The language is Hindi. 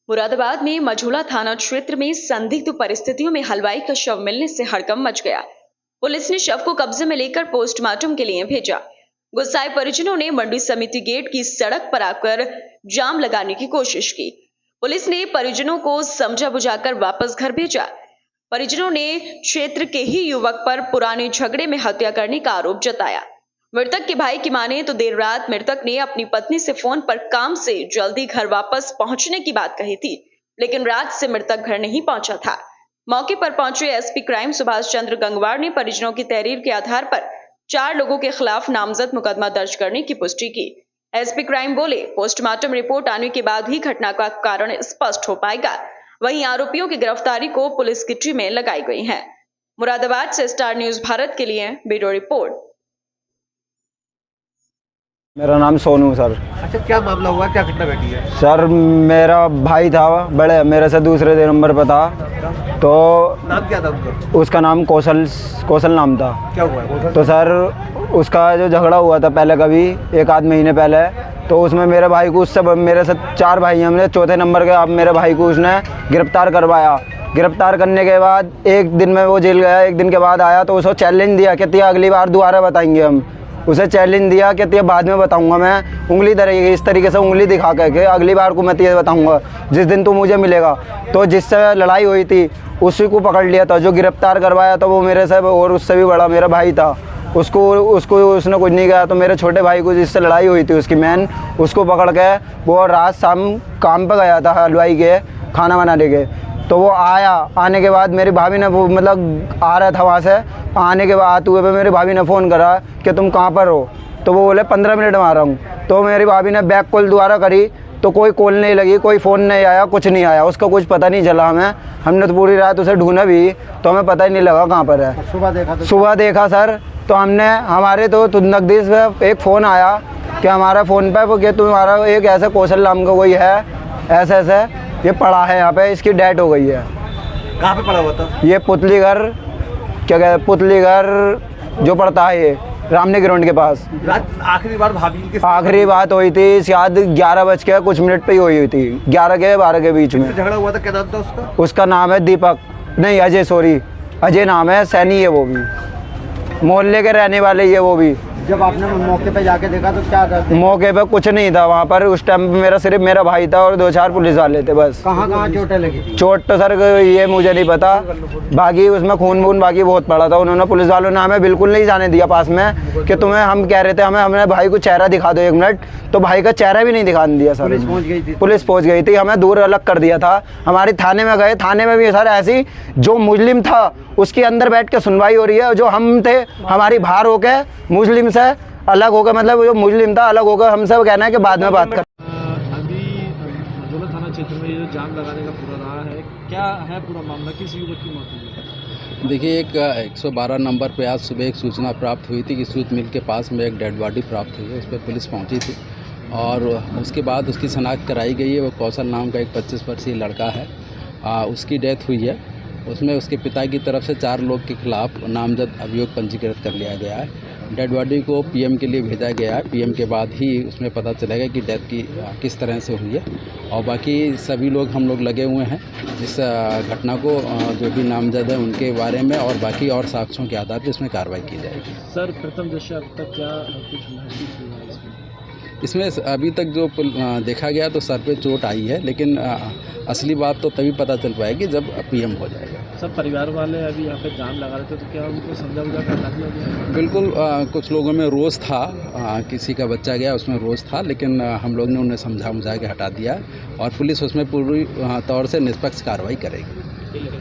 मुरादाबाद में मझौला थाना क्षेत्र में संदिग्ध परिस्थितियों में हलवाई का शव मिलने से हड़कंप मच गया। पुलिस ने शव को कब्जे में लेकर पोस्टमार्टम के लिए भेजा। गुस्साए परिजनों ने मंडी समिति गेट की सड़क पर आकर जाम लगाने की कोशिश की। पुलिस ने परिजनों को समझा बुझाकर वापस घर भेजा। परिजनों ने क्षेत्र के ही युवक पर पुराने झगड़े में हत्या करने का आरोप जताया। मृतक के भाई की माने तो देर रात मृतक ने अपनी पत्नी से फोन पर काम से जल्दी घर वापस पहुंचने की बात कही थी, लेकिन रात से मृतक घर नहीं पहुंचा था। मौके पर पहुंचे एसपी क्राइम सुभाष चंद्र गंगवार ने परिजनों की तहरीर के आधार पर 4 लोगों के खिलाफ नामजद मुकदमा दर्ज करने की पुष्टि की। एसपी क्राइम बोले, पोस्टमार्टम रिपोर्ट आने के बाद ही घटना का कारण स्पष्ट हो पाएगा। वहीं आरोपियों की गिरफ्तारी को पुलिस की टीमें लगाई गई हैं। मुरादाबाद से स्टार न्यूज भारत के लिए ब्यूरो रिपोर्ट। मेरा नाम सोनू सर। अच्छा, क्या मामला हुआ, क्या घटना घटी है? सर मेरा भाई था, बड़े मेरे से दूसरे नंबर पर था। तो नाम क्या था उनका? उसका नाम कौशल नाम था। क्या हुआ? तो सर उसका जो झगड़ा हुआ था पहले कभी 1 आध महीने पहले, तो उसमें मेरे भाई को उससे मेरे से 4 भाई हैं, हमने चौथे नंबर के अब मेरे भाई को उसने गिरफ्तार करवाया। गिरफ्तार करने के बाद 1 दिन में वो जेल गया। 1 दिन के बाद आया तो उसको चैलेंज दिया कि अगली बार दोबारा बताएंगे हम। उसे चैलेंज दिया कि बाद में बताऊंगा, मैं उंगली इस तरीके से उंगली दिखा करके अगली बार को मैं तुझे बताऊंगा जिस दिन तू मुझे मिलेगा। तो जिससे लड़ाई हुई थी उसी को पकड़ लिया था। जो गिरफ्तार करवाया था वो मेरे से और उससे भी बड़ा मेरा भाई था। उसको उसने कुछ नहीं कहा। तो मेरे छोटे भाई को जिससे लड़ाई हुई थी उसकी मैन, उसको पकड़ के वो रात शाम काम पर गया था हलवाई के खाना बनाने के। तो वो आया, आने के बाद मेरी भाभी ने वो मतलब आ रहा था वहाँ से, आने के बाद हुए पे मेरी भाभी ने फ़ोन करा कि तुम कहाँ पर हो। तो वो बोले 15 मिनट में आ रहा हूँ। तो मेरी भाभी ने बैक कॉल दोबारा करी तो कोई कॉल नहीं लगी, कोई फ़ोन नहीं आया, कुछ नहीं आया। उसका कुछ पता नहीं चला हमें। हमने तो पूरी रात उसे ढूंढा भी तो हमें पता ही नहीं लगा कहाँ पर है। सुबह देखा सर तो हमने हमारे तो नकदीस पे एक फ़ोन आया कि हमारा फ़ोन पे वो कि तुम्हारा एक ऐसा कौशल नाम का कोई है, ऐसे ऐसे ये पड़ा है यहाँ पे, इसकी डेथ हो गई है। कहाँ पे पड़ा हुआ था? ये पुतलीघर, क्या कहते हैं, पुतलीघर जो पड़ता है ये रामनी ग्राउंड के पास। आखिरी बार भाभी के आखिरी बात हुई थी शायद 11 बज के कुछ मिनट पे ही हुई थी, 11 के 12 के बीच में। झगड़ा हुआ था, क्या नाम था उसका? उसका नाम है दीपक, नहीं अजय, सॉरी अजय नाम है, सैनी है वो भी, मोहल्ले के रहने वाले ही है वो भी। जब आपने मौके पे जाके देखा तो क्या करते? मौके पे कुछ नहीं था वहाँ पर उस टाइम पे। सिर्फ मेरा भाई था और 2-4 पुलिस वाले थे बस। कहाँ चोटें लगी? चोट तो सर ये मुझे नहीं पता, बाकी उसमें खून बाकी बहुत पड़ा था। उन्होंने पुलिस वालों ने हमें बिल्कुल नहीं जाने दिया पास में कि तुम्हें, हम कह रहे थे हमें भाई को चेहरा दिखा दो 1 मिनट, तो भाई का चेहरा भी नहीं दिखाने दिया सर। पुलिस पहुँच गई थी, हमें दूर अलग कर दिया था। हमारी थाने में गए, थाने में भी सर ऐसी जो मुस्लिम था उसके अंदर बैठ के सुनवाई हो रही है, जो हम थे हमारी बाहर होके मुस्लिम से अलग होकर, मतलब जो मुस्लिम था अलग होकर, हम सब कहना है कि बाद में बात कर। अभी मझौला थाना क्षेत्र में ये जो जाम लगाने का पूरा रहा है, क्या है पूरा मामला, किस युवक की मौत हुई? देखिए, एक 112 नंबर पे आज सुबह एक सूचना प्राप्त हुई थी कि सूत मिल के पास में एक डेड बॉडी प्राप्त हुई है। उस पर पुलिस पहुंची थी और उसके बाद उसकी शनाख्त कराई गई है। वो कौशल नाम का एक 25 वर्षीय लड़का है, उसकी डेथ हुई है। उसमें उसके पिता की तरफ से 4 लोग के खिलाफ नामजद अभियोग पंजीकृत कर लिया गया है। डेड बॉडी को पीएम के लिए भेजा गया है। पीएम के बाद ही उसमें पता चलेगा कि डेथ की किस तरह से हुई है। और बाकी सभी लोग हम लोग लगे हुए हैं इस घटना को जो भी नामजद है उनके बारे में और बाकी और साक्ष्यों के आधार पर इसमें कार्रवाई की जाएगी। सर, प्रथम दृष्टया अब तक क्या कुछ महसूस हुआ इसमें? अभी तक जो देखा गया तो सर पे चोट आई है, लेकिन असली बात तो तभी पता चल पाएगी जब पीएम हो जाएगा। सर, परिवार वाले अभी यहाँ पे जाम लगा रहे थे तो क्या उनको समझा बुझा कर हटा दिया गया? बिल्कुल, कुछ लोगों में रोष था, किसी का बच्चा गया उसमें रोष था, लेकिन हम लोग ने उन्हें समझा बुझा के हटा दिया और पुलिस उसमें पूरी तौर से निष्पक्ष कार्रवाई करेगी।